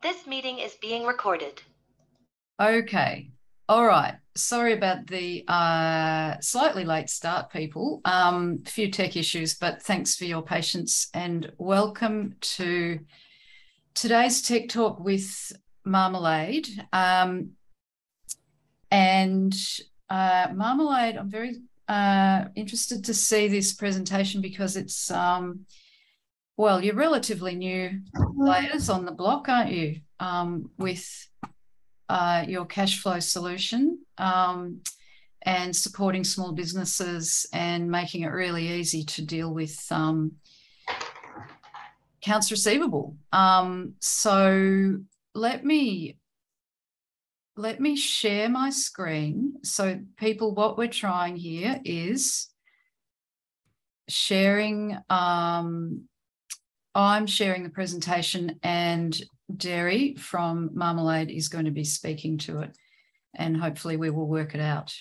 This meeting is being recorded. Okay. All right. Sorry about the slightly late start, people. A few tech issues, but thanks for your patience and welcome to today's Tech Talk with Marmalade. Marmalade, I'm very interested to see this presentation because it's, well, you're relatively new players on the block, aren't you? With your cash flow solution and supporting small businesses and making it really easy to deal with accounts receivable. So let me share my screen. So people, what we're trying here is sharing. I'm sharing the presentation and Derry from Marmalade is going to be speaking to it, and hopefully we will work it out.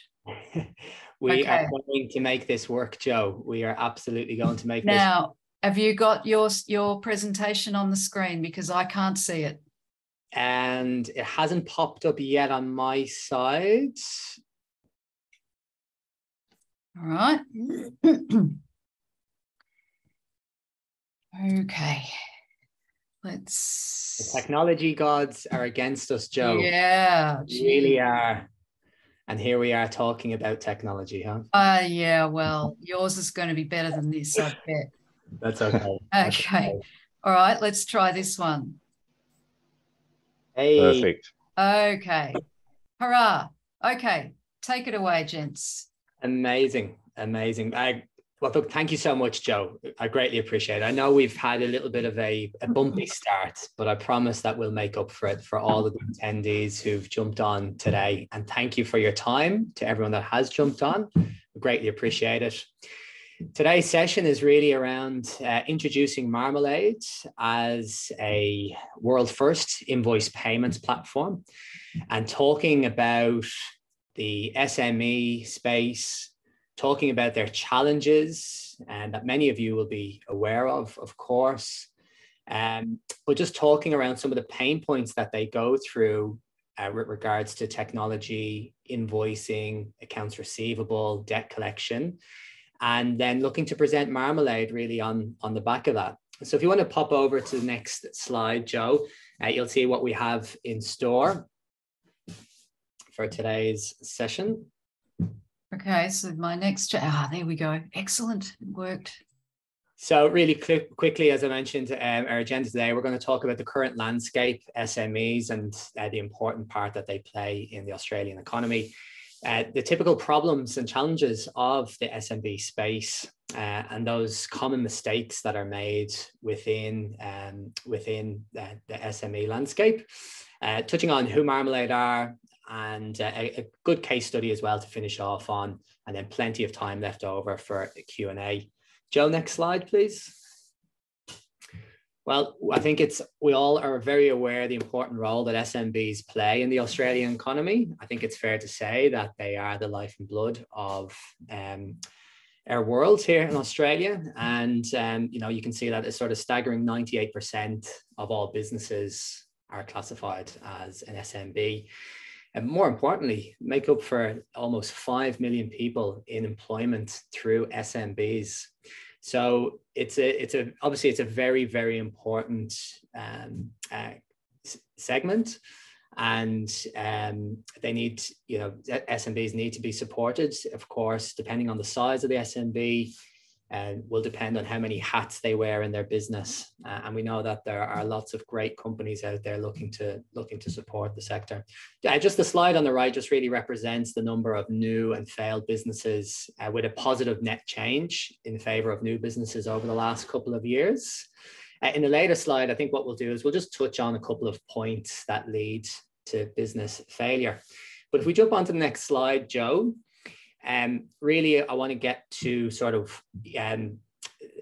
We are going to make this work, Joe. We are absolutely going to make this. Now, have you got your presentation on the screen? Because I can't see it. And it hasn't popped up yet on my side. All right. Okay. The technology gods are against us, Joe. Yeah. They really are. And here we are talking about technology, huh? Yeah, well, yours is going to be better than this, I bet. That's okay. Okay. That's okay. All right, let's try this one. Hey. Perfect. Okay. Hurrah. Okay. Take it away, gents. Amazing. Amazing. Well, look, thank you so much, Joe. I greatly appreciate it. I know we've had a little bit of a bumpy start, but I promise that we'll make up for it for all of the attendees who've jumped on today. And thank you for your time to everyone that has jumped on. We greatly appreciate it. Today's session is really around introducing Marmalade as a world first invoice payments platform and talking about the SME space, talking about their challenges, and that many of you will be aware of course, but just talking around some of the pain points that they go through with regards to technology, invoicing, accounts receivable, debt collection, and then looking to present Marmalade really on the back of that. So if you want to pop over to the next slide, Joe, you'll see what we have in store for today's session. Okay, so my next, there we go. Excellent, it worked. So really quickly, as I mentioned, our agenda today, we're going to talk about the current landscape, SMEs, and the important part that they play in the Australian economy, the typical problems and challenges of the SMB space, and those common mistakes that are made within the SME landscape, touching on who Marmalade are, and a good case study as well to finish off on, and then plenty of time left over for a Q&A. Joe, next slide, please. Well, I think we all are very aware of the important role that SMBs play in the Australian economy. I think it's fair to say that they are the life and blood of our world here in Australia. And, you can see that a sort of staggering 98% of all businesses are classified as an SMB. And more importantly, make up for almost 5 million people in employment through SMBs. So obviously it's a very, very important segment, and they need, SMBs need to be supported, of course, depending on the size of the SMB. Will depend on how many hats they wear in their business, and we know that there are lots of great companies out there looking to support the sector. Just the slide on the right just really represents the number of new and failed businesses, with a positive net change in favor of new businesses over the last couple of years. In the later slide, I think what we'll do is we'll just touch on a couple of points that lead to business failure. But if we jump onto the next slide, Joe. Really, I want to get to sort of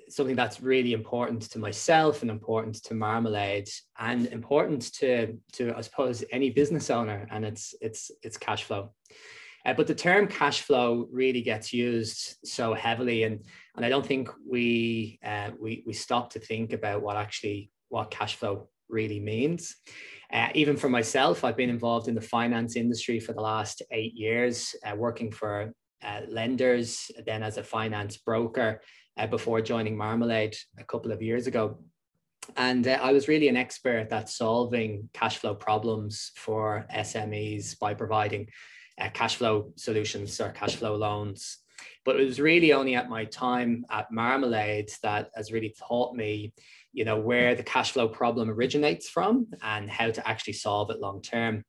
something that's really important to myself and important to Marmalade and important to I suppose any business owner, and it's cash flow. But the term cash flow really gets used so heavily, and I don't think we stop to think about what cash flow really means. Even for myself, I've been involved in the finance industry for the last 8 years, working for lenders, then as a finance broker before joining Marmalade a couple of years ago. And I was really an expert at solving cash flow problems for SMEs by providing cash flow solutions or cash flow loans. But it was really only at my time at Marmalade that has really taught me, you know, where the cash flow problem originates from and how to actually solve it long term.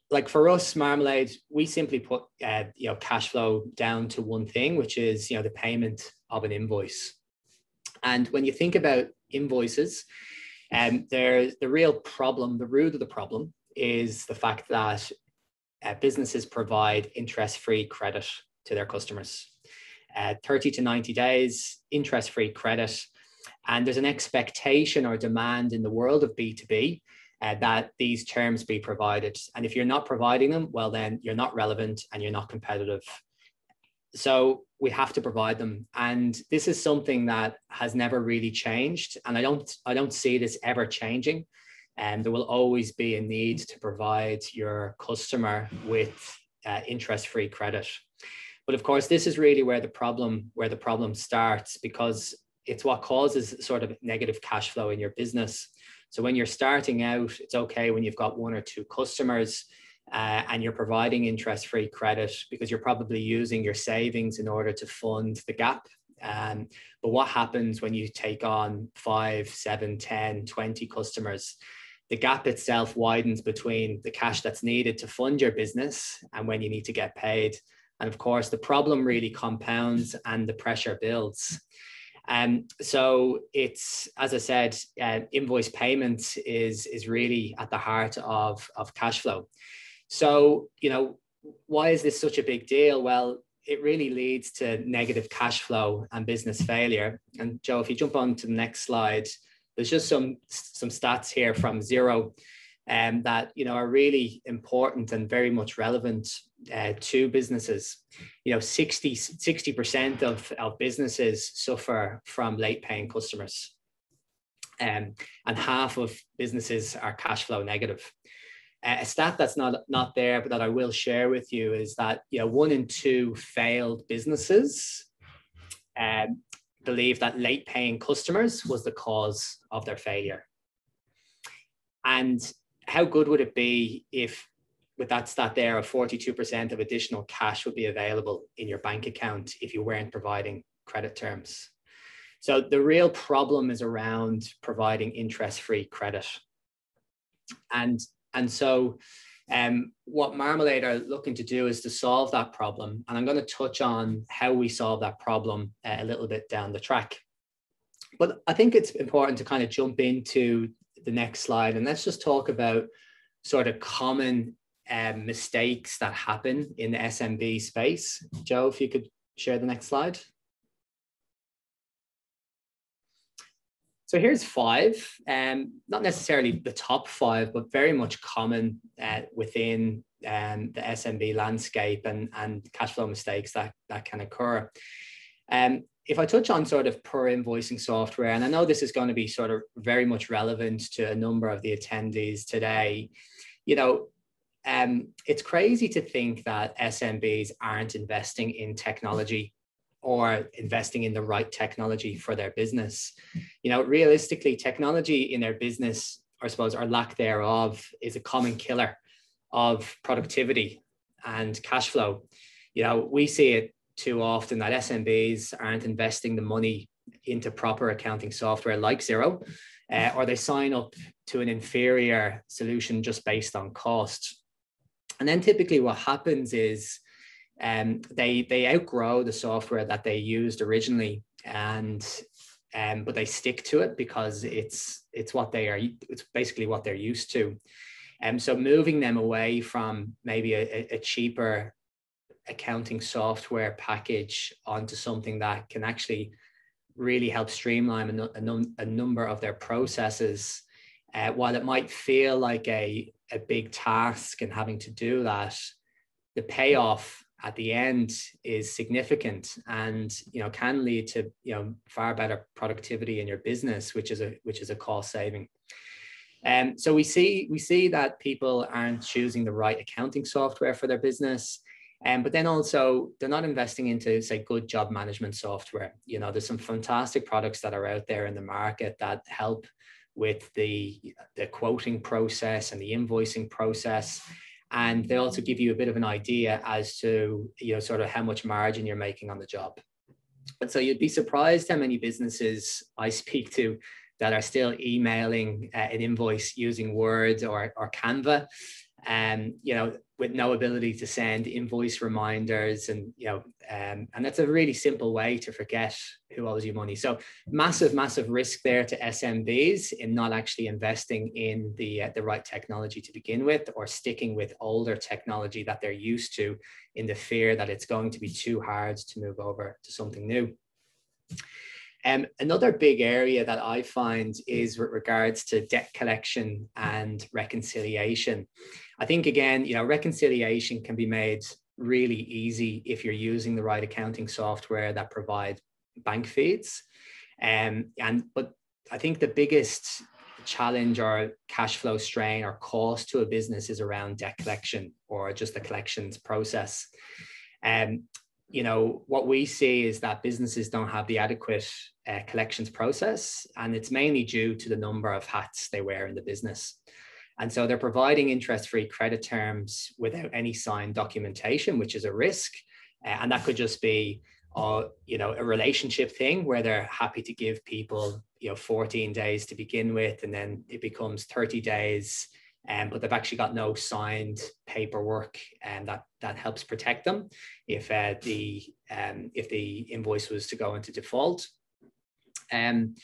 Like for us, Marmalade, we simply put you know, cash flow down to one thing, which is, you know, the payment of an invoice. And when you think about invoices, there's the real problem, the root of the problem is the fact that businesses provide interest-free credit to their customers. 30 to 90 days, interest-free credit. And there's an expectation or demand in the world of B2B that these terms be provided. And if you're not providing them, well, then you're not relevant and you're not competitive. So we have to provide them. And this is something that has never really changed. And I don't see this ever changing. And there will always be a need to provide your customer with interest-free credit. But of course, this is really where the problem starts, because it's what causes sort of negative cash flow in your business. So when you're starting out, it's okay when you've got 1 or 2 customers and you're providing interest-free credit because you're probably using your savings in order to fund the gap. But what happens when you take on 5, 7, 10, 20 customers? The gap itself widens between the cash that's needed to fund your business and when you need to get paid. And of course, the problem really compounds and the pressure builds. So it's, as I said, invoice payments is really at the heart of cash flow. So, you know, why is this such a big deal? Well, it really leads to negative cash flow and business failure. And Joe, if you jump on to the next slide, there's just some stats here from Xero that, you know, are really important and very much relevant to businesses. You know, 60% of businesses suffer from late paying customers, and half of businesses are cash flow negative. A stat that's not there, but that I will share with you is that, you know, 1 in 2 failed businesses believe that late paying customers was the cause of their failure. And how good would it be if, with that stat there, of 42% of additional cash would be available in your bank account if you weren't providing credit terms? So the real problem is around providing interest-free credit. And so what Marmalade are looking to do is to solve that problem. And I'm going to touch on how we solve that problem a little bit down the track. But I think it's important to kind of jump into the next slide. And let's just talk about sort of common mistakes that happen in the SMB space. Joe, if you could share the next slide. So here's 5, not necessarily the top 5, but very much common within the SMB landscape and cash flow mistakes that can occur. If I touch on sort of per invoicing software, and I know this is going to be sort of very much relevant to a number of the attendees today, you know, it's crazy to think that SMBs aren't investing in technology or investing in the right technology for their business. You know, realistically, technology in their business, I suppose, or lack thereof, is a common killer of productivity and cash flow. You know, we see it too often that SMBs aren't investing the money into proper accounting software like Xero, or they sign up to an inferior solution just based on cost. And then typically what happens is they outgrow the software that they used originally, but they stick to it because it's basically what they're used to. So moving them away from maybe a cheaper accounting software package onto something that can actually really help streamline a number of their processes, while it might feel like a big task and having to do that, the payoff at the end is significant and, you know, can lead to, you know, far better productivity in your business, which is a cost saving. So we see that people aren't choosing the right accounting software for their business. But then also they're not investing into, say, good job management software. You know, there's some fantastic products that are out there in the market that help with the quoting process and the invoicing process. And they also give you a bit of an idea as to, you know, sort of how much margin you're making on the job. And so you'd be surprised how many businesses I speak to that are still emailing an invoice using Word or Canva, you know, with no ability to send invoice reminders, and you know, and that's a really simple way to forget who owes you money. So massive risk there to SMBs in not actually investing in the right technology to begin with, or sticking with older technology that they're used to in the fear that it's going to be too hard to move over to something new. Another big area that I find is with regards to debt collection and reconciliation. I think, again, you know, reconciliation can be made really easy if you're using the right accounting software that provides bank feeds. But I think the biggest challenge or cash flow strain or cost to a business is around debt collection, or just the collections process. You know, what we see is that businesses don't have the adequate collections process, and it's mainly due to the number of hats they wear in the business. And so they're providing interest-free credit terms without any signed documentation, which is a risk. And that could just be, you know, a relationship thing where they're happy to give people, you know, 14 days to begin with, and then it becomes 30 days. But they've actually got no signed paperwork, and that helps protect them if the invoice was to go into default. And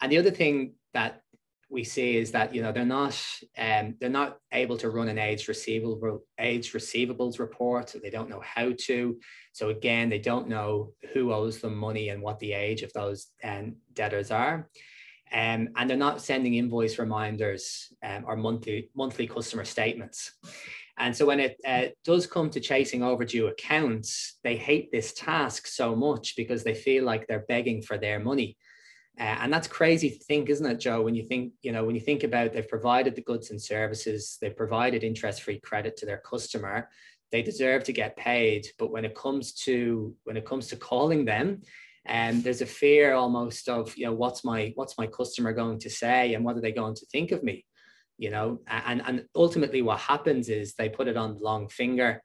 the other thing that we see is that, you know, they're not able to run an aged receivables report. They don't know how to. So again, they don't know who owes them money and what the age of those debtors are. And they're not sending invoice reminders or monthly customer statements. And so when it does come to chasing overdue accounts, they hate this task so much because they feel like they're begging for their money. And that's crazy to think, isn't it, Joe? When you think about, they've provided the goods and services, they've provided interest-free credit to their customer, they deserve to get paid. But when it comes to calling them, and there's a fear almost of, you know, what's my customer going to say, and what are they going to think of me, you know? And ultimately what happens is they put it on the long finger,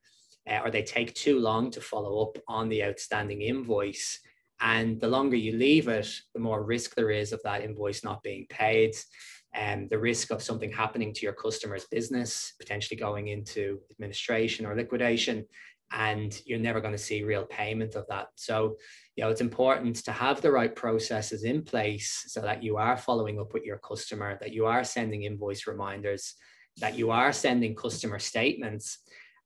or they take too long to follow up on the outstanding invoice. And the longer you leave it, the more risk there is of that invoice not being paid, and the risk of something happening to your customer's business, potentially going into administration or liquidation, and you're never going to see real payment of that. So, you know, it's important to have the right processes in place so that you are following up with your customer, that you are sending invoice reminders, that you are sending customer statements.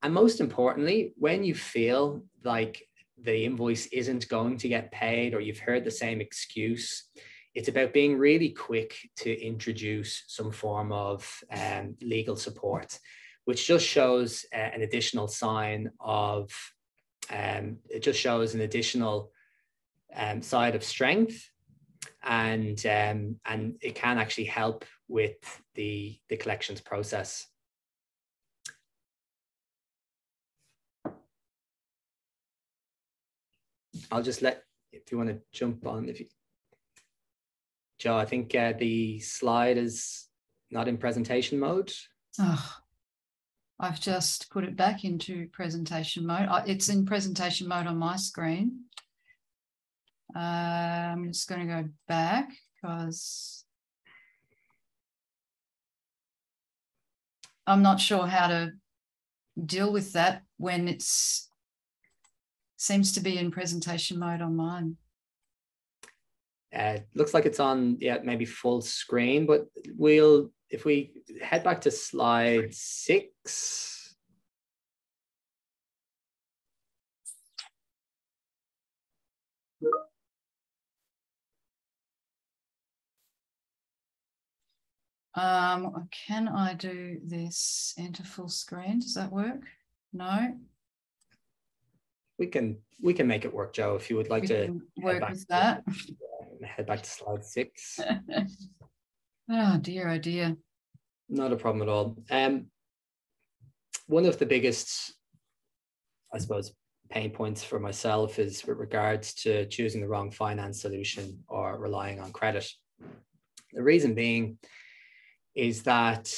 And most importantly, when you feel like the invoice isn't going to get paid, or you've heard the same excuse, it's about being really quick to introduce some form of legal support, which just shows an additional sign of, it just shows an additional side of strength, and it can actually help with the collections process. I'll just if you want to jump on, Joe, I think the slide is not in presentation mode. Oh, I've just put it back into presentation mode. It's in presentation mode on my screen. I'm just going to go back because I'm not sure how to deal with that when it's seems to be in presentation mode on mine. Looks like it's on, yeah, maybe full screen, but if we head back to slide 6. Can I do this enter full screen? Does that work? No. We can make it work, Joe, if you would like to work with that. Head back to slide 6. Oh dear, oh dear. Not a problem at all. One of the biggest, I suppose, pain points for myself is with regards to choosing the wrong finance solution or relying on credit. The reason being is that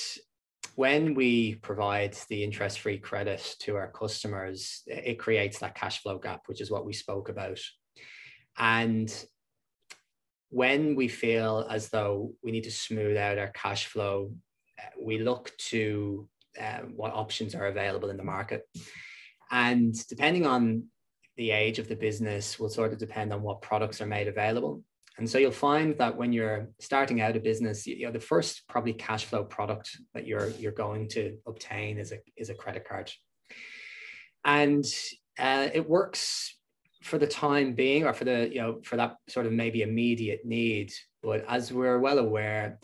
when we provide the interest-free credit to our customers, it creates that cash flow gap, which is what we spoke about. And when we feel as though we need to smooth out our cash flow, we look to what options are available in the market. And depending on the age of the business will sort of depend on what products are made available. And so you'll find that when you're starting out a business, the first probably cash flow product that you're going to obtain is a credit card. And it works for the time being, or for that sort of maybe immediate need. But as we're well aware,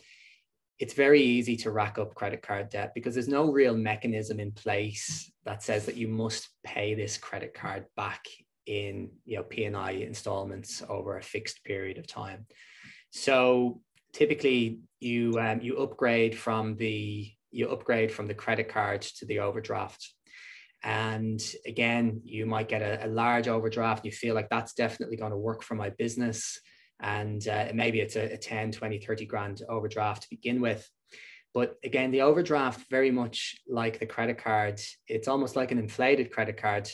it's very easy to rack up credit card debt because there's no real mechanism in place that says that you must pay this credit card back in P&I installments over a fixed period of time. So typically you upgrade from the credit card to the overdraft. And again, you might get a large overdraft. You feel like that's definitely going to work for my business. And maybe it's a 10, 20, 30 grand overdraft to begin with. But again, the overdraft, very much like the credit card, it's almost like an inflated credit card,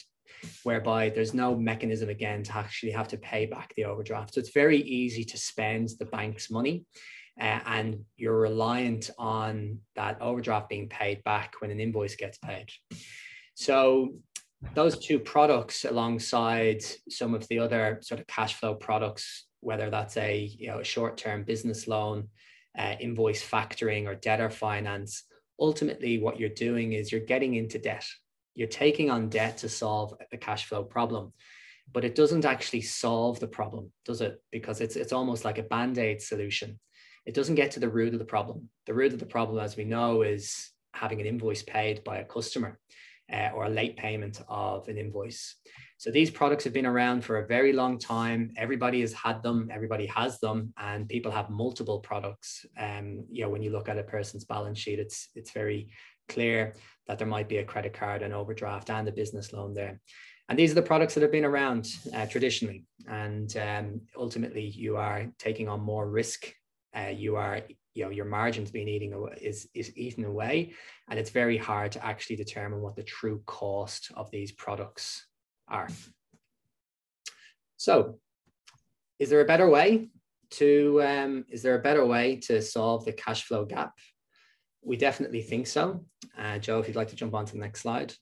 whereby there's no mechanism again to actually have to pay back the overdraft. So it's very easy to spend the bank's money and you're reliant on that overdraft being paid back when an invoice gets paid. So those two products, alongside some of the other sort of cash flow products, whether that's a short-term business loan, invoice factoring, or debtor finance, ultimately what you're doing is you're getting into debt. You're taking on debt to solve the cash flow problem, but it doesn't actually solve the problem, does it? Because it's almost like a Band-Aid solution. It doesn't get to the root of the problem. The root of the problem, as we know, is having an invoice paid by a customer or a late payment of an invoice. So these products have been around for a very long time. Everybody has had them, everybody has them, and people have multiple products. When you look at a person's balance sheet, it's very clear that there might be a credit card, an overdraft, and a business loan there. And these are the products that have been around traditionally. And ultimately, you are taking on more risk. Your margins being eaten away, and it's very hard to actually determine what the true cost of these products are. So, is there a better way to solve the cash flow gap? We definitely think so. Joe, if you'd like to jump on to the next slide.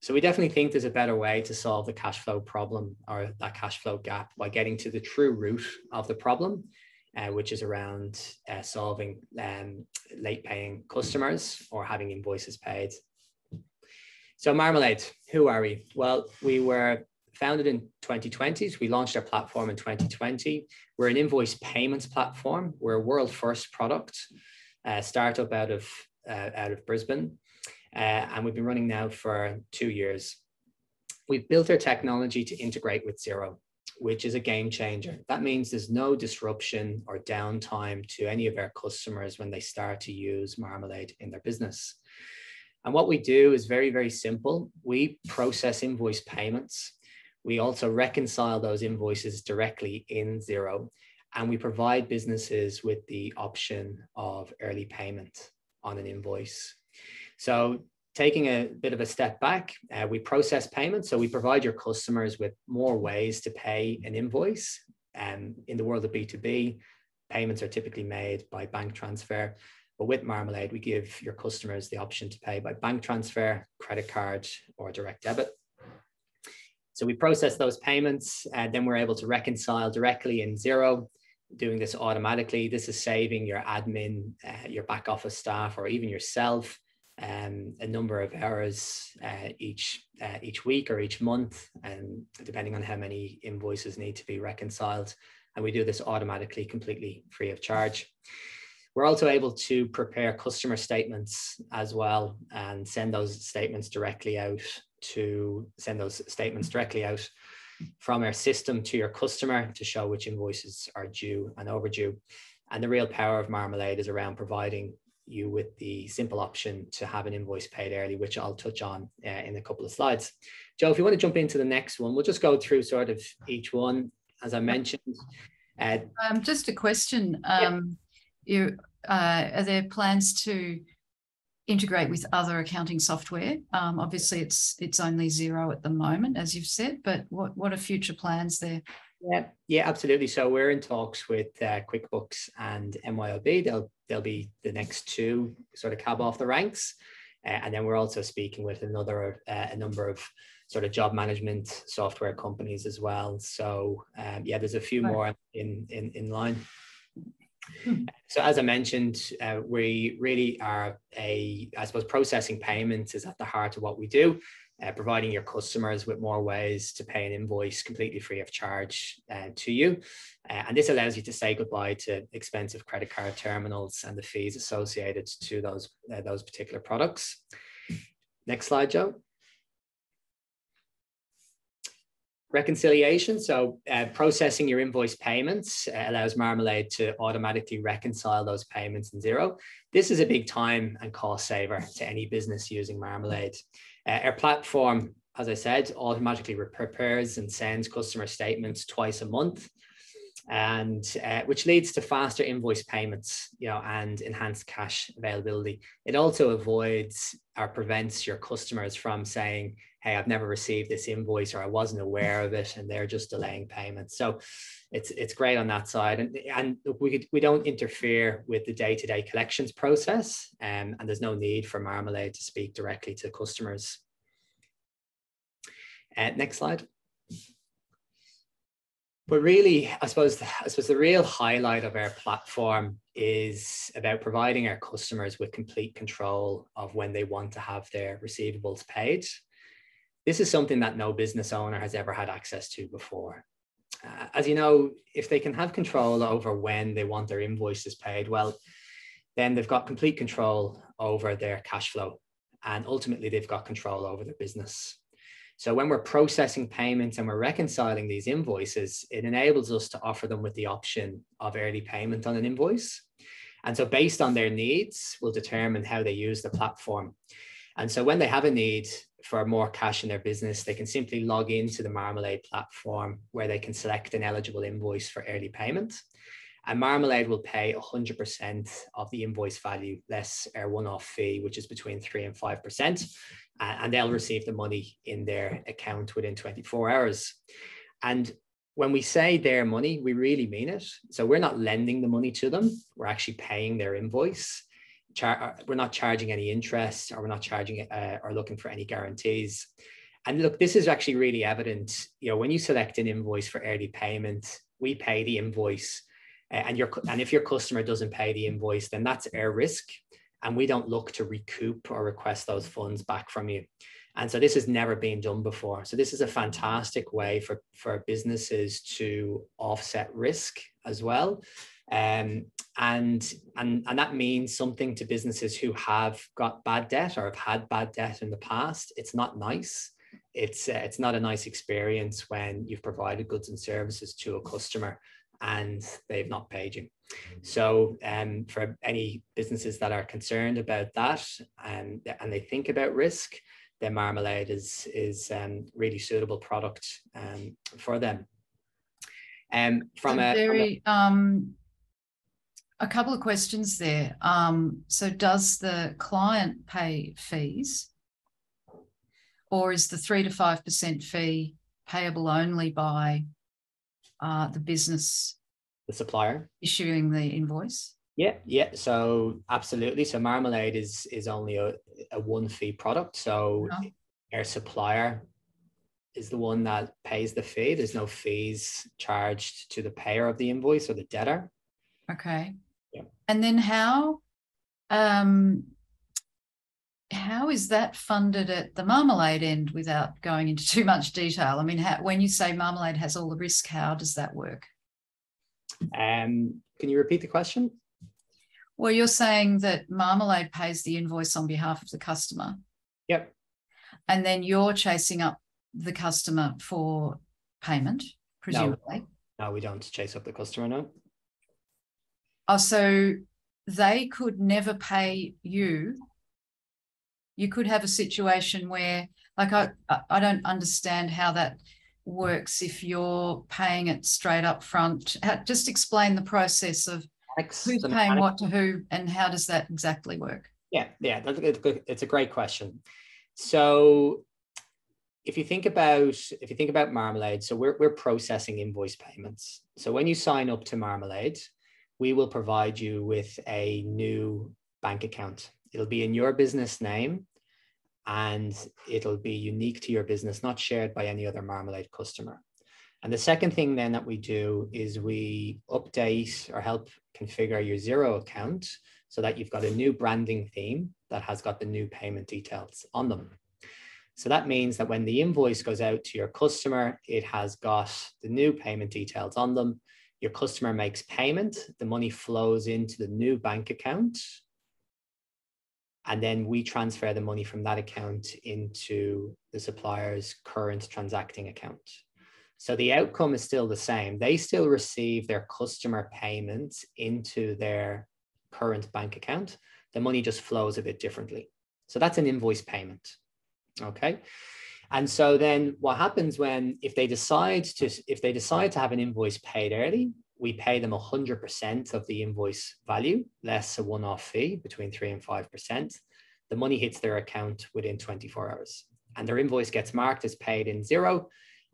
So we definitely think there's a better way to solve the cash flow problem, or that cash flow gap, by getting to the true root of the problem, which is around solving late paying customers or having invoices paid. So Marmalade, who are we? Well, we were founded in 2020. We launched our platform in 2020. We're an invoice payments platform. We're a world first product, startup out of Brisbane. And we've been running now for 2 years. We've built our technology to integrate with Xero, which is a game changer. That means there's no disruption or downtime to any of our customers when they start to use Marmalade in their business. And what we do is very, very simple. We process invoice payments. We also reconcile those invoices directly in Xero, and we provide businesses with the option of early payment on an invoice. So taking a bit of a step back, we process payments. So we provide your customers with more ways to pay an invoice. In the world of B2B, payments are typically made by bank transfer. But with Marmalade, we give your customers the option to pay by bank transfer, credit card, or direct debit. So we process those payments, and then we're able to reconcile directly in Xero, doing this automatically. This is saving your admin, your back office staff, or even yourself a number of hours each week or each month, and depending on how many invoices need to be reconciled. And we do this automatically, completely free of charge. We're also able to prepare customer statements as well, and send those statements directly out from our system to your customer to show which invoices are due and overdue. And the real power of Marmalade is around providing you with the simple option to have an invoice paid early, which I'll touch on in a couple of slides. Joe, if you want to jump into the next one, we'll just go through sort of each one, as I mentioned. Just a question. Are there plans to integrate with other accounting software? Obviously, it's only Xero at the moment, as you've said, but what are future plans there? Yeah, absolutely. So we're in talks with QuickBooks and MYOB. They'll be the next two sort of cab off the ranks. And then we're also speaking with a number of sort of job management software companies as well. So yeah, there's a few more in line. So as I mentioned, we really are I suppose processing payments is at the heart of what we do, providing your customers with more ways to pay an invoice completely free of charge to you. And this allows you to say goodbye to expensive credit card terminals and the fees associated to those particular products. Next slide, Joe. Reconciliation. So processing your invoice payments allows Marmalade to automatically reconcile those payments in Xero. This is a big time and cost saver to any business using Marmalade. Our platform, as I said, automatically prepares and sends customer statements twice a month, and which leads to faster invoice payments, and enhanced cash availability. It also avoids or prevents your customers from saying, hey, I've never received this invoice, or I wasn't aware of it, and they're just delaying payments. So it's great on that side. And we don't interfere with the day-to-day collections process, and there's no need for Marmalade to speak directly to customers. Next slide. But really, I suppose the real highlight of our platform is about providing our customers with complete control of when they want to have their receivables paid. This is something that no business owner has ever had access to before. As you know, if they can have control over when they want their invoices paid, well, then they've got complete control over their cash flow, and ultimately they've got control over their business. So when we're processing payments and we're reconciling these invoices, it enables us to offer them with the option of early payment on an invoice. And so based on their needs, we'll determine how they use the platform. And so when they have a need for more cash in their business, they can simply log into the Marmalade platform where they can select an eligible invoice for early payment. And Marmalade will pay 100% of the invoice value less our one-off fee, which is between 3 and 5%. And they'll receive the money in their account within 24 hours. And when we say their money, we really mean it. So we're not lending the money to them. We're actually paying their invoice. We're not charging any interest, or we're not charging or looking for any guarantees. And look, this is actually really evident. When you select an invoice for early payment, we pay the invoice. And if your customer doesn't pay the invoice, then that's our risk. And we don't look to recoup or request those funds back from you. And so this has never been done before. So this is a fantastic way for businesses to offset risk as well. And that means something to businesses who have got bad debt or have had bad debt in the past. It's not nice. It's not a nice experience when you've provided goods and services to a customer and they've not paid you. So for any businesses that are concerned about that and they think about risk, then Marmalade is really suitable product for them. A couple of questions there. So does the client pay fees, or is the 3 to 5% fee payable only by the business, the supplier, issuing the invoice? Yeah. So absolutely. So Marmalade is only a one fee product. So our supplier is the one that pays the fee. There's no fees charged to the payer of the invoice or the debtor. Okay. Yeah. And then how is that funded at the Marmalade end without going into too much detail? I mean, when you say Marmalade has all the risk, how does that work? Can you repeat the question? Well, you're saying that Marmalade pays the invoice on behalf of the customer. Yep. And then you're chasing up the customer for payment, presumably. No, we don't chase up the customer, no. Oh, so they could never pay you. You could have a situation where, like, I don't understand how that works if you're paying it straight up front. Just explain the process of who's paying what to who and how does that exactly work? Yeah, it's a great question. So if you think about Marmalade, so we're processing invoice payments. So when you sign up to Marmalade, we will provide you with a new bank account. It'll be in your business name and it'll be unique to your business, not shared by any other Marmalade customer. And the second thing then that we do is we update or help configure your Xero account so that you've got a new branding theme that has got the new payment details on them. So that means that when the invoice goes out to your customer, it has got the new payment details on them. Your customer makes payment, the money flows into the new bank account, and then we transfer the money from that account into the supplier's current transacting account. So the outcome is still the same. They still receive their customer payments into their current bank account. The money just flows a bit differently. So that's an invoice payment. Okay. And so then what happens if they decide to have an invoice paid early, we pay them 100% of the invoice value, less a one-off fee between 3 and 5%. The money hits their account within 24 hours and their invoice gets marked as paid in Xero,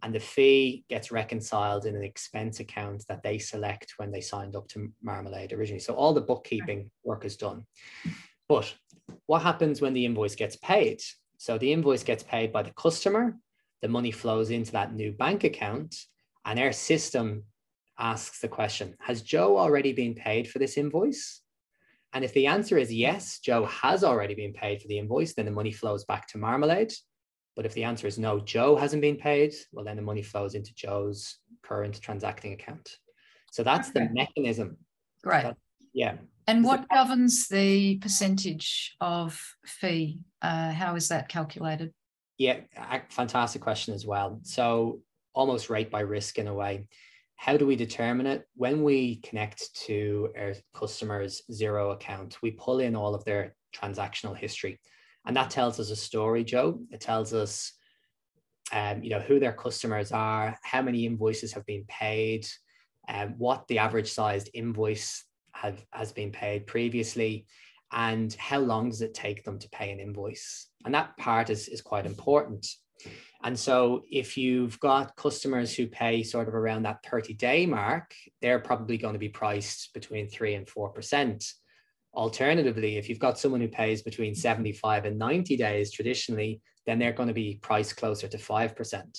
and the fee gets reconciled in an expense account that they select when they signed up to Marmalade originally. So all the bookkeeping work is done. But what happens when the invoice gets paid? So the invoice gets paid by the customer, the money flows into that new bank account, and our system asks the question, has Joe already been paid for this invoice? And if the answer is yes, Joe has already been paid for the invoice, then the money flows back to Marmalade. But if the answer is no, Joe hasn't been paid, well, then the money flows into Joe's current transacting account. So that's the mechanism. Great. Yeah. And what governs the percentage of fee? How is that calculated? Yeah, fantastic question as well. So almost rate by risk in a way. How do we determine it? When we connect to our customer's Xero account, we pull in all of their transactional history. And that tells us a story, Joe. It tells us who their customers are, how many invoices have been paid, what the average sized invoice has been paid previously, and how long does it take them to pay an invoice. And that part is quite important. And so if you've got customers who pay sort of around that 30-day mark, they're probably going to be priced between 3 and 4%. Alternatively, if you've got someone who pays between 75 and 90 days traditionally, then they're going to be priced closer to 5%.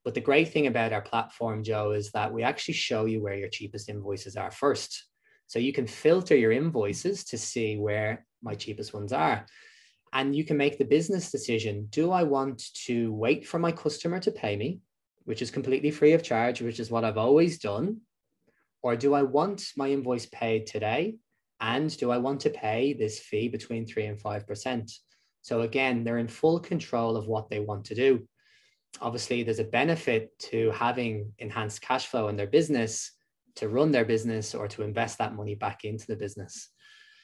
But the great thing about our platform, Joe, is that we actually show you where your cheapest invoices are first. So you can filter your invoices to see where my cheapest ones are. And you can make the business decision. Do I want to wait for my customer to pay me, which is completely free of charge, which is what I've always done? Or do I want my invoice paid today? And do I want to pay this fee between 3 and 5%? So again, they're in full control of what they want to do. Obviously, there's a benefit to having enhanced cash flow in their business to run their business or to invest that money back into the business.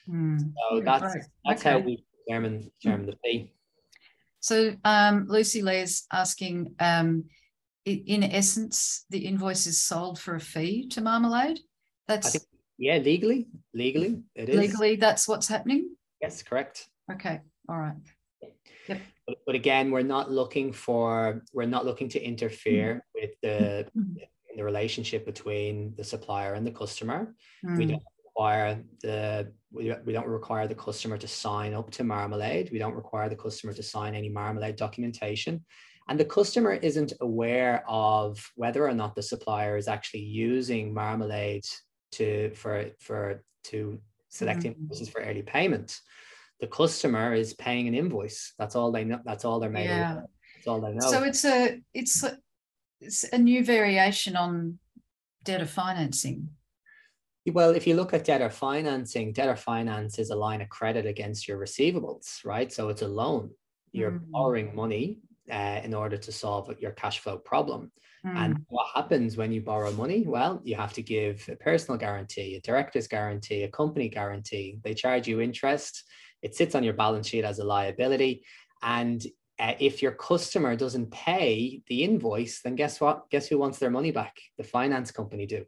So that's how we determine the fee. So Lucy Lee is asking, in essence, the invoice is sold for a fee to Marmalade? I think, yeah, legally it is. Legally, that's what's happening? Yes, correct. Okay, all right. Yep. But again, we're not looking to interfere with the relationship between the supplier and the customer. We don't require the customer to sign up to Marmalade. We don't require the customer to sign any Marmalade documentation. And the customer isn't aware of whether or not the supplier is actually using Marmalade to select invoices for early payment. The customer is paying an invoice. That's all they know. That's all they're made aware of. That's all they know. So it's a new variation on debtor financing. Well, if you look at debtor financing, debtor finance is a line of credit against your receivables, right? So it's a loan. You're borrowing money in order to solve your cash flow problem. Mm. And what happens when you borrow money? Well, you have to give a personal guarantee, a director's guarantee, a company guarantee. They charge you interest. It sits on your balance sheet as a liability. And if your customer doesn't pay the invoice, then guess what? Guess who wants their money back? The finance company do.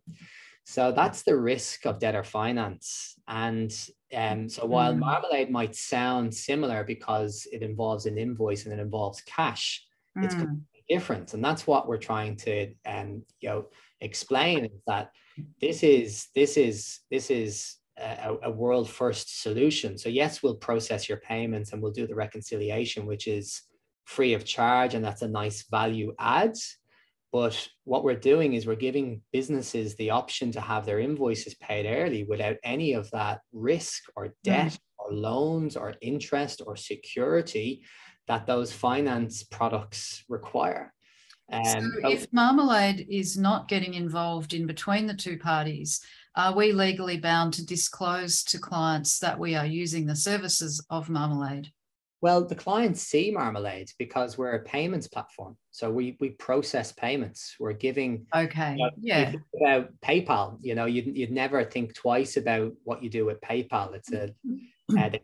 So that's the risk of debtor finance. And so while Marmalade might sound similar because it involves an invoice and it involves cash, it's completely different. And that's what we're trying to explain, is that this is a world first solution. So yes, we'll process your payments and we'll do the reconciliation, which is free of charge, and that's a nice value add. But what we're doing is we're giving businesses the option to have their invoices paid early without any of that risk or debt or loans or interest or security that those finance products require. So if Marmalade is not getting involved in between the two parties, are we legally bound to disclose to clients that we are using the services of Marmalade? Well, the clients see Marmalade because we're a payments platform. So we process payments. We're giving. Okay. You think about PayPal, you'd never think twice about what you do with PayPal. It's that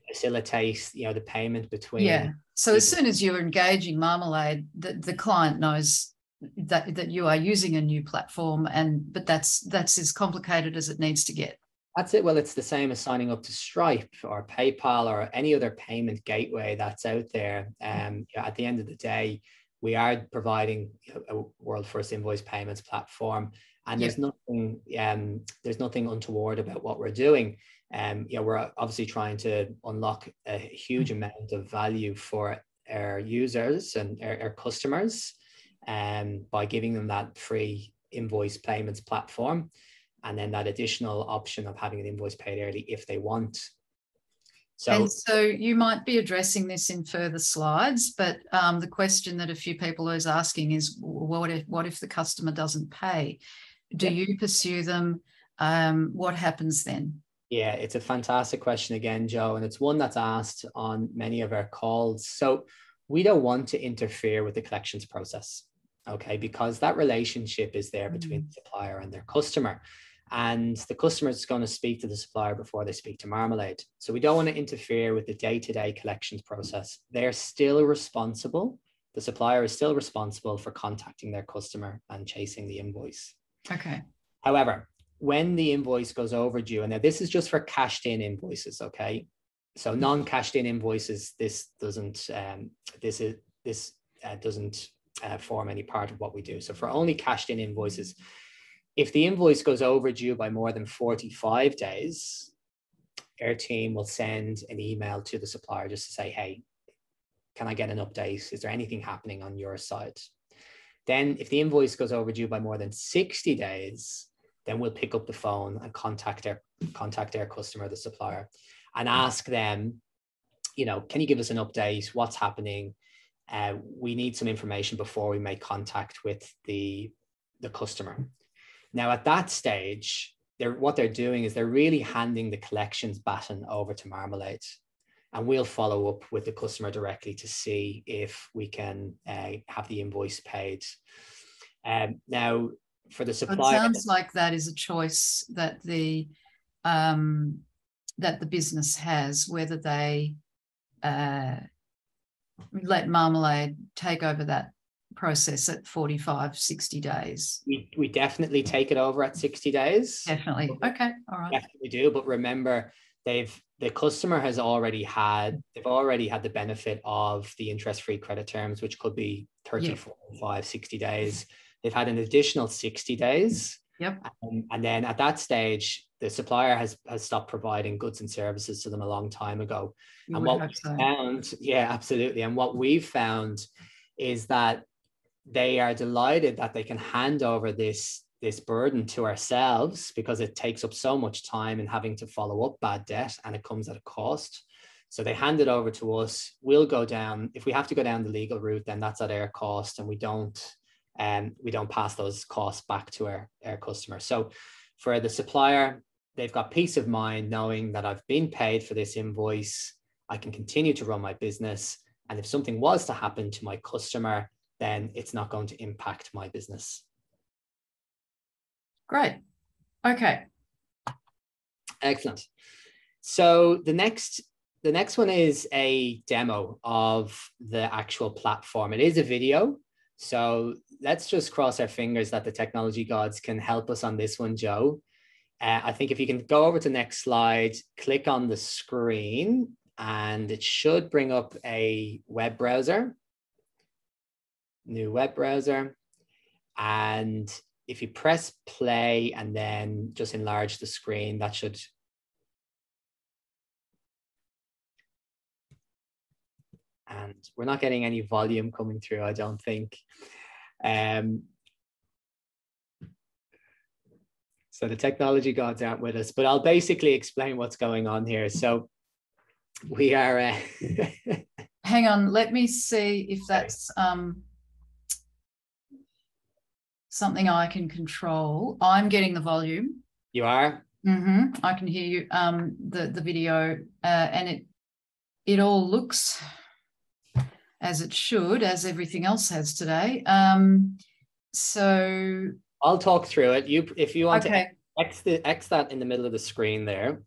facilitates, the payment between. Yeah. So people. As soon as you're engaging Marmalade, the client knows that you are using a new platform, but that's as complicated as it needs to get. That's it. Well, it's the same as signing up to Stripe or PayPal or any other payment gateway that's out there. At the end of the day, we are providing a world first invoice payments platform, and there's nothing untoward about what we're doing. We're obviously trying to unlock a huge amount of value for our users and our customers, by giving them that free invoice payments platform. And then that additional option of having an invoice paid early if they want. So you might be addressing this in further slides, but the question that a few people are asking is, what if the customer doesn't pay? Do you pursue them? What happens then? Yeah, it's a fantastic question again, Joe, and it's one that's asked on many of our calls. So we don't want to interfere with the collections process, okay, because that relationship is there between the supplier and their customer. And the customer is going to speak to the supplier before they speak to Marmalade. So we don't want to interfere with the day-to-day collections process. They're still responsible. The supplier is still responsible for contacting their customer and chasing the invoice. Okay. However, when the invoice goes overdue, and now this is just for cashed in invoices, okay? So non-cashed in invoices, this doesn't form any part of what we do. So for only cashed in invoices, if the invoice goes overdue by more than 45 days, our team will send an email to the supplier just to say, hey, can I get an update? Is there anything happening on your side? Then if the invoice goes overdue by more than 60 days, then we'll pick up the phone and contact their customer, the supplier, and ask them, can you give us an update? What's happening? We need some information before we make contact with the customer. Now, at that stage, what they're doing is they're really handing the collections baton over to Marmalade, and we'll follow up with the customer directly to see if we can have the invoice paid. Now, for the supplier, it sounds like that is a choice that the business has, whether they let Marmalade take over that process at 45, 60 days. We definitely take it over at 60 days. Definitely. Okay. All right. Definitely do. But remember, the customer has already had the benefit of the interest-free credit terms, which could be 30, 45, 60 days. They've had an additional 60 days. Yep. And then at that stage, the supplier has stopped providing goods and services to them a long time ago. And what we found, yeah, absolutely. And what we've found is that they are delighted that they can hand over this burden to ourselves, because it takes up so much time in having to follow up bad debt, and it comes at a cost. So they hand it over to us. We'll go down. If we have to go down the legal route, then that's at our cost, and we don't pass those costs back to our customer. So for the supplier, they've got peace of mind knowing that I've been paid for this invoice. I can continue to run my business, And if something was to happen to my customer, then it's not going to impact my business. Great. Okay. Excellent. So the next one is a demo of the actual platform. It is a video. So let's just cross our fingers that the technology gods can help us on this one, Joe. I think if you can go over to the next slide, click on the screen, and it should bring up a web browser, new web browser. And if you press play and then just enlarge the screen, that should. And we're not getting any volume coming through, I don't think. So the technology gods aren't with us, but I'll basically explain what's going on here. So we are... Hang on, let me see if that's something I can control. I'm getting the volume. You are? I can hear you, the video, and it all looks as it should, as everything else has today. So I'll talk through it. If you want to X that in the middle of the screen there,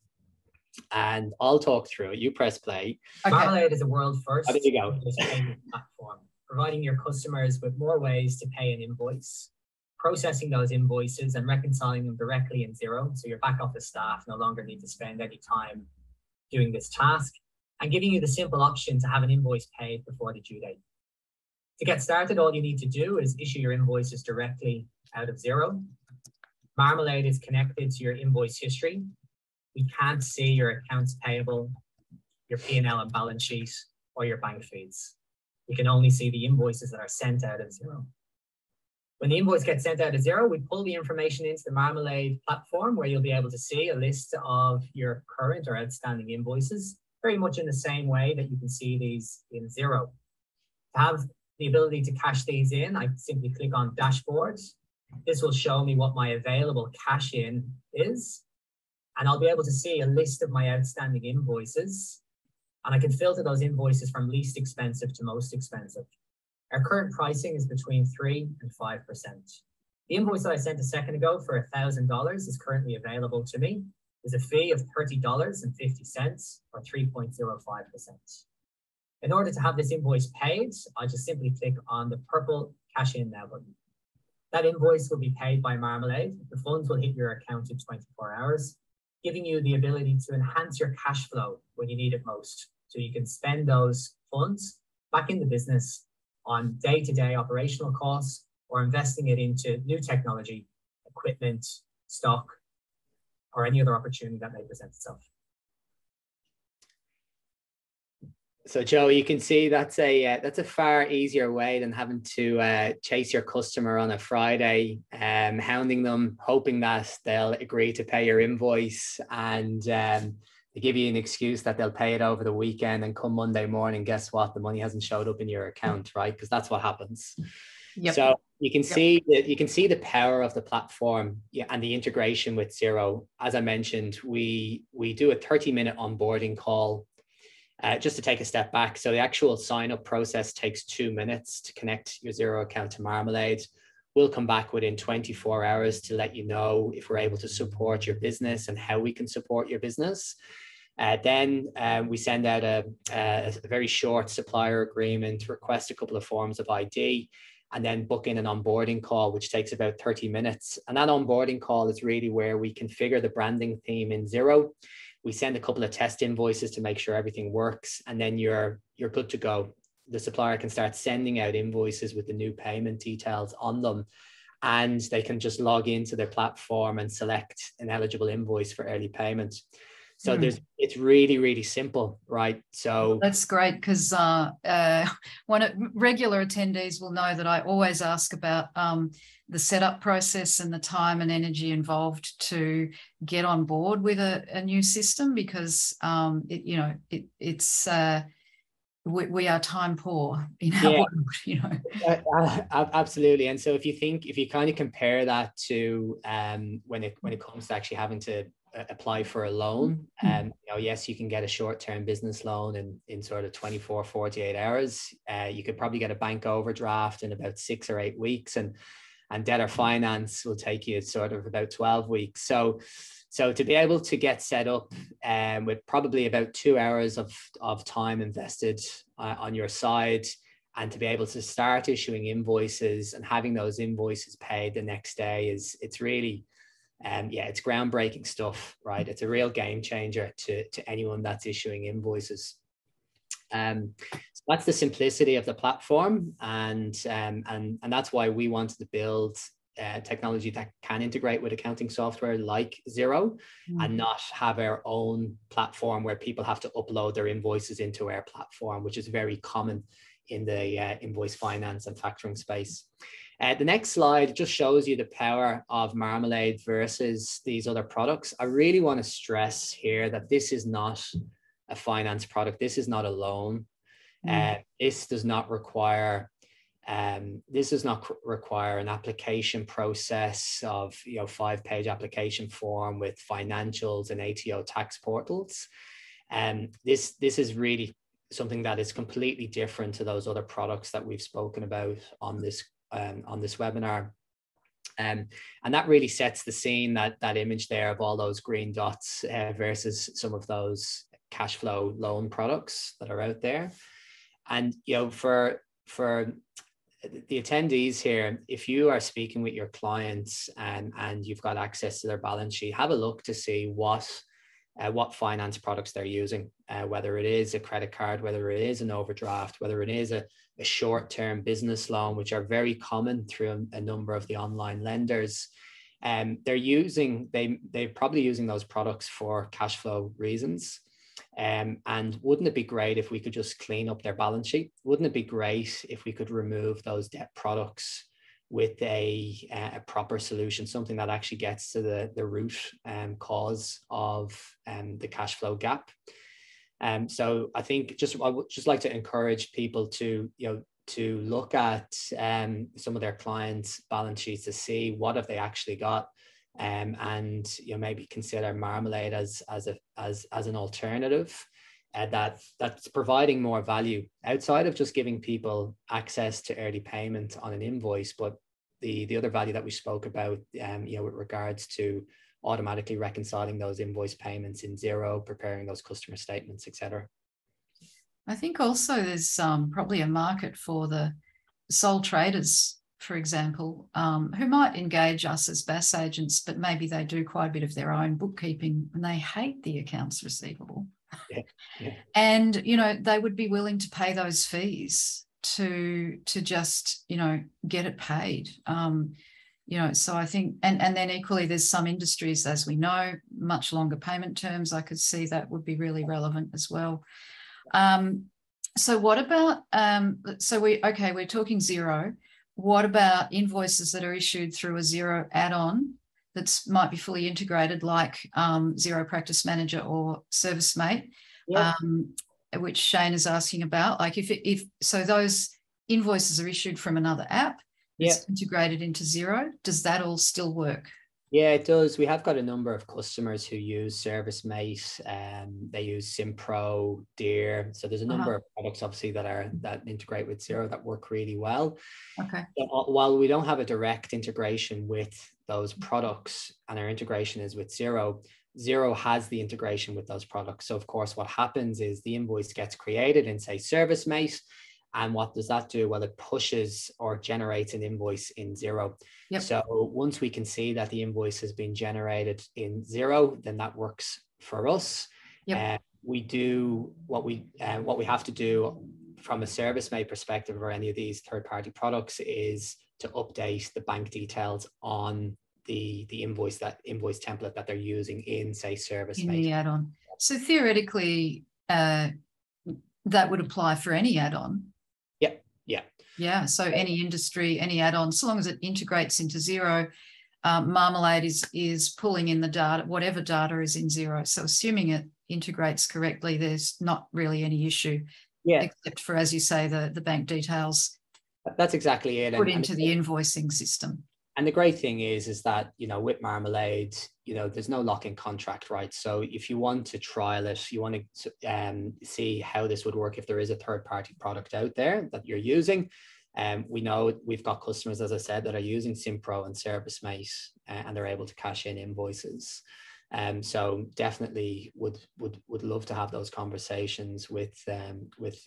and I'll talk through it. You press play. Okay. Marmalade is a world first there you go. payment platform, providing your customers with more ways to pay an invoice, processing those invoices and reconciling them directly in Xero. So your back office staff no longer need to spend any time doing this task, and giving you the simple option to have an invoice paid before the due date. To get started, all you need to do is issue your invoices directly out of Xero. Marmalade is connected to your invoice history. We can't see your accounts payable, your P&L and balance sheet, or your bank feeds. We can only see the invoices that are sent out of Xero. When the invoice gets sent out of Xero, we pull the information into the Marmalade platform, where you'll be able to see a list of your current or outstanding invoices, very much in the same way that you can see these in Xero. To have the ability to cash these in, I simply click on Dashboard. This will show me what my available cash in is, and I'll be able to see a list of my outstanding invoices, and I can filter those invoices from least expensive to most expensive. Our current pricing is between 3% and 5%. The invoice that I sent a second ago for $1,000 is currently available to me. There's a fee of $30.50 or 3.05%. In order to have this invoice paid, I just simply click on the purple Cash In Now button. That invoice will be paid by Marmalade. The funds will hit your account in 24 hours, giving you the ability to enhance your cash flow when you need it most. So you can spend those funds back in the business on day-to-day operational costs, or investing it into new technology, equipment, stock, or any other opportunity that may present itself. So Joe, you can see that's a far easier way than having to chase your customer on a Friday, hounding them, hoping that they'll agree to pay your invoice, and they give you an excuse that they'll pay it over the weekend, and come Monday morning, guess what? The money hasn't showed up in your account, right? Because that's what happens. Yep. So you can see the power of the platform, and the integration with Xero. As I mentioned, we do a 30-minute onboarding call. Just to take a step back, so the actual sign-up process takes 2 minutes to connect your Xero account to Marmalade. We'll come back within 24 hours to let you know if we're able to support your business and how we can support your business. Then we send out a very short supplier agreement, request a couple of forms of ID, and then book in an onboarding call, which takes about 30 minutes. And that onboarding call is really where we configure the branding theme in Xero. We send a couple of test invoices to make sure everything works, and then you're good to go. The supplier can start sending out invoices with the new payment details on them, and they can just log into their platform and select an eligible invoice for early payment. So it's really, really simple, right? So that's great, because regular attendees will know that I always ask about the setup process and the time and energy involved to get on board with a new system, because we are time poor in our world, Absolutely. And so if you kind of compare that to when it comes to actually having to apply for a loan. And yes, you can get a short-term business loan in sort of 24, 48 hours. You could probably get a bank overdraft in about 6 or 8 weeks, and debtor finance will take you sort of about 12 weeks. So to be able to get set up with probably about 2 hours of time invested on your side, and to be able to start issuing invoices and having those invoices paid the next day it's really, it's groundbreaking stuff, right? It's a real game changer to anyone that's issuing invoices. So that's the simplicity of the platform, and that's why we wanted to build technology that can integrate with accounting software like Xero, and not have our own platform where people have to upload their invoices into our platform, which is very common in the invoice finance and factoring space. The next slide just shows you the power of Marmalade versus these other products. I really want to stress here that this is not a finance product. This is not a loan. This does not require an application process of 5-page application form with financials and ATO tax portals. This is really something that is completely different to those other products that we've spoken about on this webinar. And that really sets the scene, that image there of all those green dots versus some of those cash flow loan products that are out there. And for the attendees here, if you are speaking with your clients and you've got access to their balance sheet, have a look to see what finance products they're using, whether it is a credit card, whether it is an overdraft, whether it is a short-term business loan, which are very common through a number of the online lenders. They're probably using those products for cash flow reasons. And wouldn't it be great if we could just clean up their balance sheet? Wouldn't it be great if we could remove those debt products with a proper solution, something that actually gets to the root cause of the cash flow gap? So I think I would just like to encourage people to look at some of their clients' balance sheets to see what have they actually got, and maybe consider Marmalade as an alternative that's providing more value outside of just giving people access to early payment on an invoice, but the other value that we spoke about, with regards to automatically reconciling those invoice payments in Xero, preparing those customer statements, etc. I think also there's probably a market for the sole traders, for example, who might engage us as BAS agents, but maybe they do quite a bit of their own bookkeeping and they hate the accounts receivable. Yeah. And, they would be willing to pay those fees to just, get it paid. So I think, and then equally, there's some industries, as we know, much longer payment terms. I could see that would be really relevant as well. So what about, we're talking Xero. What about invoices that are issued through a Xero add-on that might be fully integrated, like Xero Practice Manager or ServiceMate, which Shane is asking about? Like if those invoices are issued from another app, it's integrated into Xero, does that all still work? Yeah, it does. We have got a number of customers who use ServiceMate, they use Simpro, Deer. So there's a number of products obviously that integrate with Xero that work really well. Okay. But while we don't have a direct integration with those products and our integration is with Xero, Xero has the integration with those products. So of course, what happens is the invoice gets created in, say, ServiceMate. And what does that do? Well, it pushes or generates an invoice in Xero. Yep. So once we can see that the invoice has been generated in Xero, then that works for us. Yep. We do what we have to do from a ServiceMate perspective or any of these third-party products is to update the bank details on the invoice template that they're using in, say, ServiceMate. In the add-on. So theoretically, that would apply for any add-on. Yeah, so any industry, any add-on, so long as it integrates into Xero, Marmalade is pulling in the data, whatever data is in Xero. So assuming it integrates correctly, there's not really any issue, except for, as you say, the bank details. That's exactly it. Put into the invoicing system. And the great thing is that, you know, with Marmalade, you know, there's no lock-in contract, right? So if you want to trial it, you want to see how this would work if there is a third-party product out there that you're using. We know we've got customers, as I said, that are using Simpro and ServiceMate, and they're able to cash in invoices. So definitely would love to have those conversations with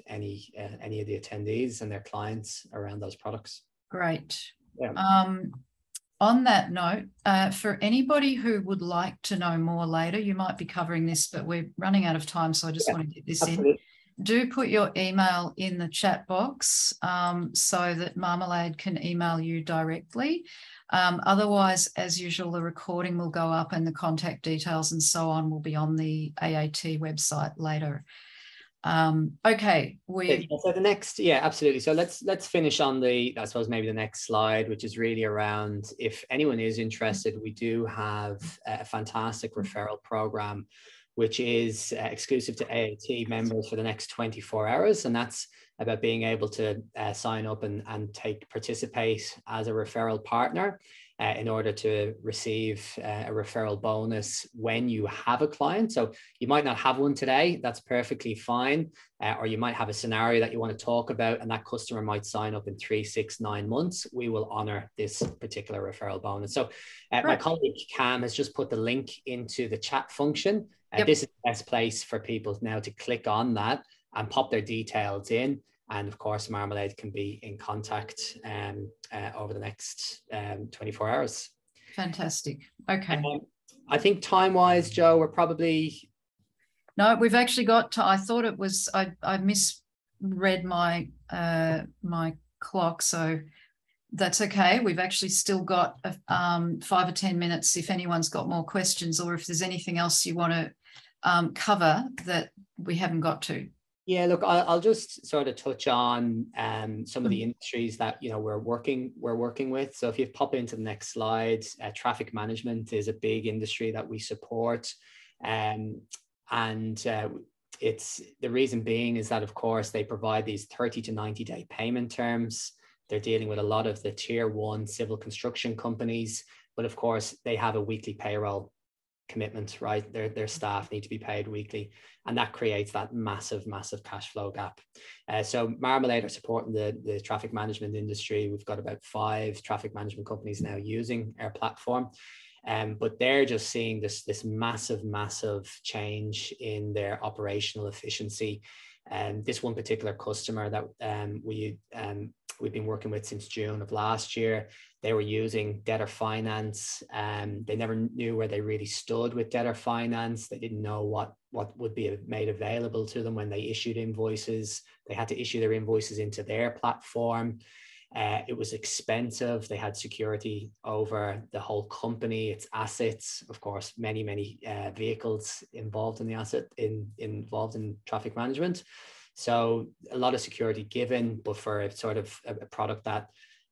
any of the attendees and their clients around those products. Great. Yeah. On that note, for anybody who would like to know more later, you might be covering this, but we're running out of time, so I just want to get this in. Do put your email in the chat box so that Marmalade can email you directly. Otherwise, as usual, the recording will go up and the contact details and so on will be on the AAT website later. Okay, so the next, yeah, absolutely. So let's finish on the, I suppose maybe the next slide, which is really around, if anyone is interested, we do have a fantastic referral program, which is exclusive to AAT members for the next 24 hours. And that's about being able to sign up and participate as a referral partner in order to receive a referral bonus when you have a client. So you might not have one today, that's perfectly fine. Or you might have a scenario that you want to talk about and that customer might sign up in 3, 6, 9 months. We will honor this particular referral bonus. So my colleague Cam has just put the link into the chat function. This is the best place for people now to click on that and pop their details in. And of course, Marmalade can be in contact over the next 24 hours. Fantastic. Okay. I think time-wise, Joe, we're probably... No, we've actually got to, I thought it was, I misread my my clock, so that's okay. We've actually still got 5 or 10 minutes if anyone's got more questions or if there's anything else you want to cover that we haven't got to. Yeah, look, I'll just sort of touch on some of the industries that, you know, we're working with. So if you pop into the next slide, traffic management is a big industry that we support. It's the reason being is that, of course, they provide these 30 to 90 day payment terms. They're dealing with a lot of the tier 1 civil construction companies, but of course they have a weekly payroll commitment, right? Their staff need to be paid weekly, and that creates that massive cash flow gap. So Marmalade are supporting the traffic management industry. We've got about 5 traffic management companies now using our platform. But they're just seeing this massive change in their operational efficiency. And this one particular customer that we've been working with since June of last year, they were using debtor finance. They never knew where they really stood with debtor finance. They didn't know what would be made available to them when they issued invoices. They had to issue their invoices into their platform. It was expensive. They had security over the whole company, its assets, of course, many vehicles involved in the involved in traffic management. So a lot of security given, but for a sort of a product that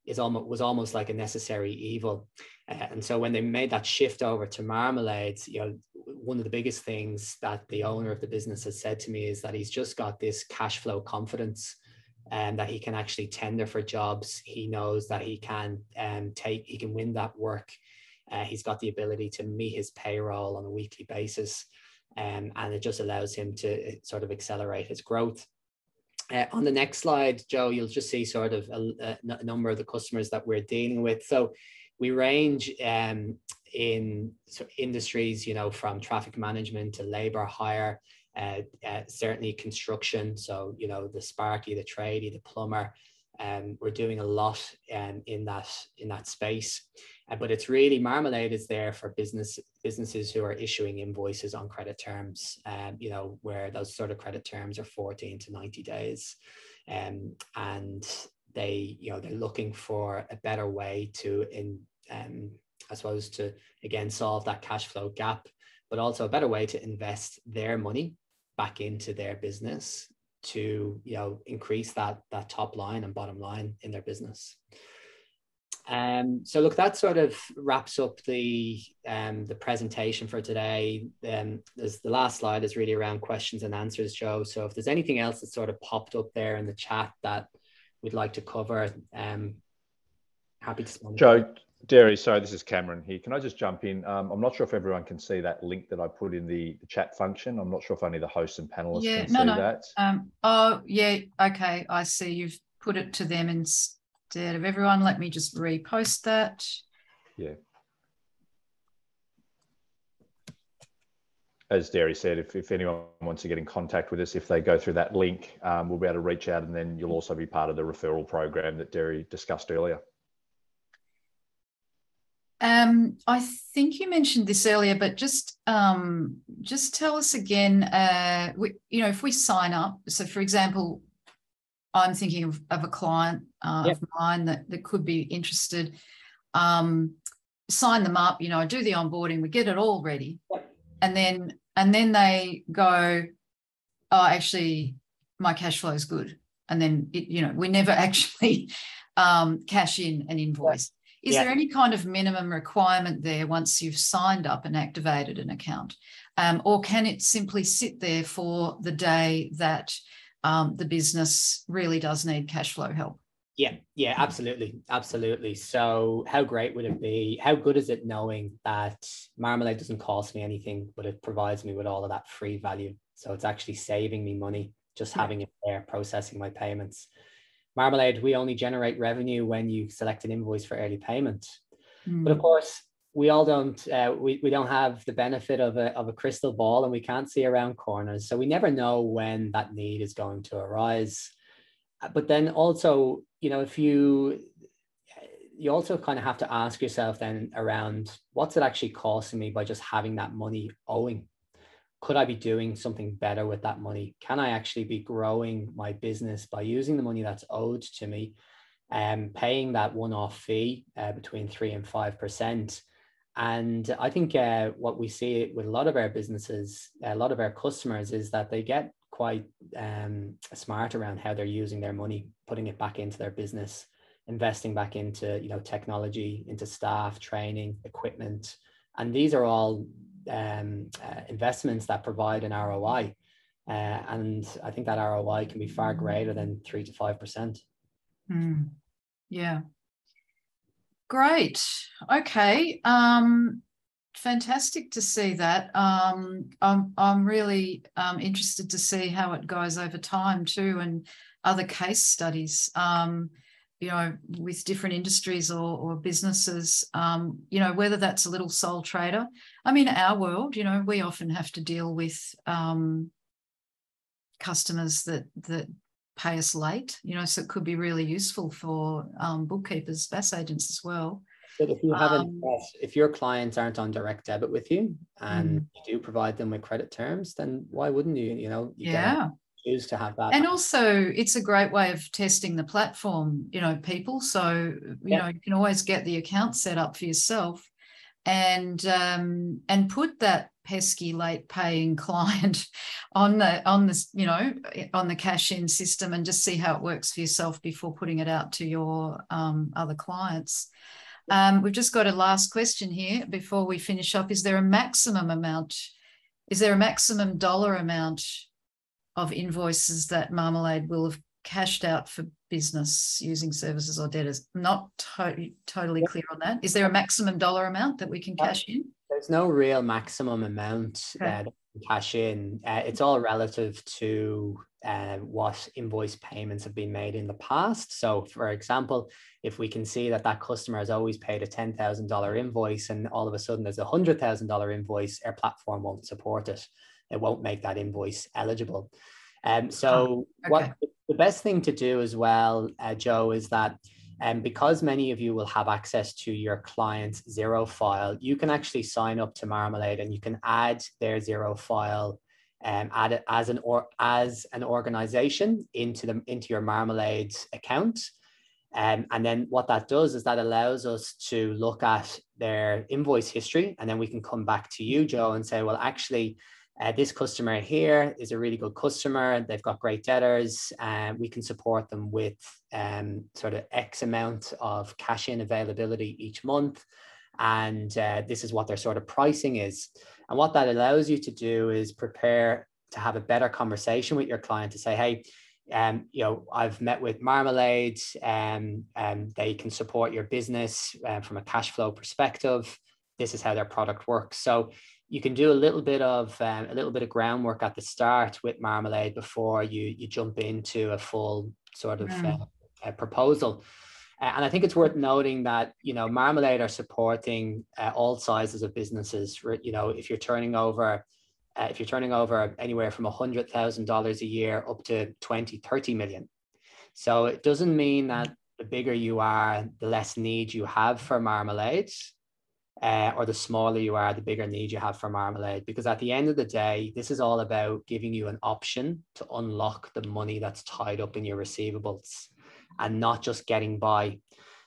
was almost like a necessary evil. And so when they made that shift over to Marmalade, you know, one of the biggest things that the owner of the business has said to me is that he's just got this cash flow confidence and that he can actually tender for jobs. He knows that he can win that work. He's got the ability to meet his payroll on a weekly basis. And it just allows him to sort of accelerate his growth. On the next slide, Joe, you'll just see sort of a number of the customers that we're dealing with. So we range in industries, you know, from traffic management to labor hire, certainly construction. So, you know, the sparky, the tradie, the plumber, we're doing a lot in that space. But it's really, Marmalade is there for businesses who are issuing invoices on credit terms, you know, where those sort of credit terms are 14 to 90 days. And they, you know, they're looking for a better way to, I suppose, to, again, solve that cash flow gap, but also a better way to invest their money back into their business to, you know, increase that top line and bottom line in their business. So look, that sort of wraps up the presentation for today. There's the last slide is really around questions and answers, Joe. So if there's anything else that sort of popped up there in the chat that we'd like to cover, happy to respond. Joe, Derry, sorry, this is Cameron here. Can I just jump in? I'm not sure if everyone can see that link that I put in the chat function. I'm not sure if only the hosts and panelists can see that. Oh, yeah. Okay. I see you've put it to them instead of everyone. Let me just repost that. Yeah. As Derry said, if anyone wants to get in contact with us, if they go through that link, we'll be able to reach out, and then you'll also be part of the referral program that Derry discussed earlier. I think you mentioned this earlier, but just tell us again, if we sign up, so for example, I'm thinking of a client of mine that could be interested, sign them up, do the onboarding, we get it all ready. And then they go, oh, actually, my cash flow is good. And then, we never actually cash in an invoice. Is there any kind of minimum requirement there once you've signed up and activated an account? Or can it simply sit there for the day that the business really does need cash flow help? Yeah, absolutely. So how great would it be? How good is it knowing that Marmalade doesn't cost me anything, but it provides me with all of that free value? So it's actually saving me money, just having it there, processing my payments. Marmalade, we only generate revenue when you select an invoice for early payment. But of course, we all don't, we don't have the benefit of a crystal ball, and we can't see around corners. So we never know when that need is going to arise. But then also, if you also kind of have to ask yourself then around, what's it actually costing me by just having that money owing? Could I be doing something better with that money? Can I actually be growing my business by using the money that's owed to me and paying that one-off fee between 3 and 5%? And I think what we see with a lot of our businesses, a lot of our customers, is that they get quite smart around how they're using their money, putting it back into their business, investing back into technology, into staff, training, equipment. And these are all investments that provide an ROI. And I think that ROI can be far greater than 3 to 5%. Yeah. Great. Okay. Fantastic to see that. I'm really interested to see how it goes over time too, and other case studies, with different industries or businesses, whether that's a little sole trader. I mean, our world, we often have to deal with customers that pay us late, so it could be really useful for bookkeepers, BAS agents as well. But if you if your clients aren't on direct debit with you and you do provide them with credit terms, then why wouldn't you? You choose to have that. And also, it's a great way of testing the platform, people. So you can always get the account set up for yourself, and put that pesky late paying client on the cash in system, and just see how it works for yourself before putting it out to your other clients. We've just got a last question here before we finish up. Is there a maximum dollar amount of invoices that Marmalade will have cashed out for business using services or debtors? Not totally clear on that. Is there a maximum dollar amount that we can cash in? There's no real maximum amount that we can cash in. It's all relative to what invoice payments have been made in the past. So, for example, if we can see that customer has always paid a $10,000 invoice, and all of a sudden there's a $100,000 invoice, our platform won't support it. It won't make that invoice eligible. What the best thing to do as well, Joe, is that because many of you will have access to your client's Xero file, you can actually sign up to Marmalade and you can add their Xero file add it as an organization into your Marmalade account. And then what that does is that allows us to look at their invoice history, and then we can come back to you, Joe, and say, well, actually, this customer here is a really good customer. They've got great debtors, and we can support them with sort of X amount of cash-in availability each month. And this is what their sort of pricing is. And what that allows you to do is prepare to have a better conversation with your client to say, hey, You know, I've met with Marmalade, and they can support your business from a cash flow perspective. This is how their product works. So you can do a little bit of groundwork at the start with Marmalade before you jump into a full sort of a proposal. And I think it's worth noting that, you know, Marmalade are supporting all sizes of businesses. You know, if you're turning over anywhere from $100,000 a year up to 20, 30 million. So it doesn't mean that the bigger you are, the less need you have for Marmalade, or the smaller you are, the bigger need you have for Marmalade. Because at the end of the day, this is all about giving you an option to unlock the money that's tied up in your receivables and not just getting by.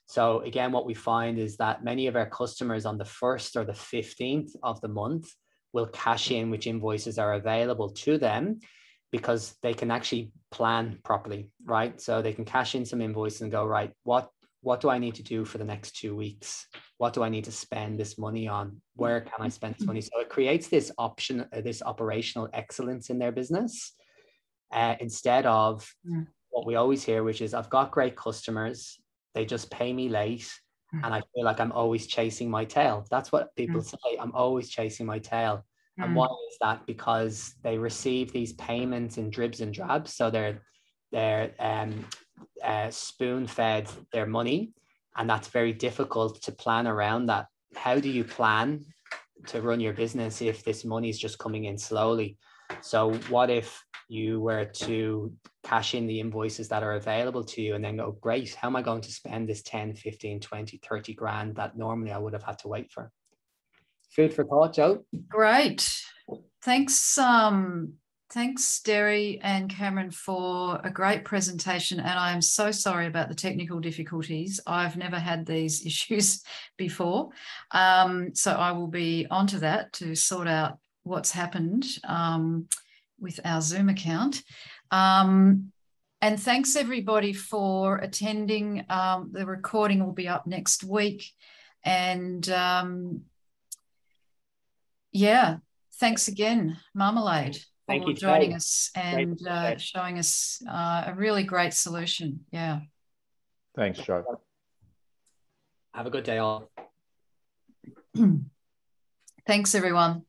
So again, what we find is that many of our customers on the 1st or the 15th of the month will cash in which invoices are available to them, because they can actually plan properly, right? So they can cash in some invoices and go, right, what do I need to do for the next 2 weeks? What do I need to spend this money on? Where can I spend this money? So it creates this option, this operational excellence in their business, instead of what we always hear, which is, I've got great customers, they just pay me late, and I feel like I'm always chasing my tail. That's what people say. I'm always chasing my tail. And why is that? Because they receive these payments in dribs and drabs. So they're spoon-fed their money, and that's very difficult to plan around that. How do you plan to run your business if this money is just coming in slowly? So what if you were to cash in the invoices that are available to you and then go, great, how am I going to spend this 10, 15, 20, 30 grand that normally I would have had to wait for? Food for thought, Joe. Great. Thanks, thanks, Derry and Cameron, for a great presentation. And I'm so sorry about the technical difficulties. I've never had these issues before. So I will be onto that to sort out what's happened with our Zoom account. And thanks everybody for attending. The recording will be up next week. And yeah, thanks again, Marmalade, for joining us and showing us a really great solution. Yeah. Thanks, Joe. Have a good day all. Thanks, everyone.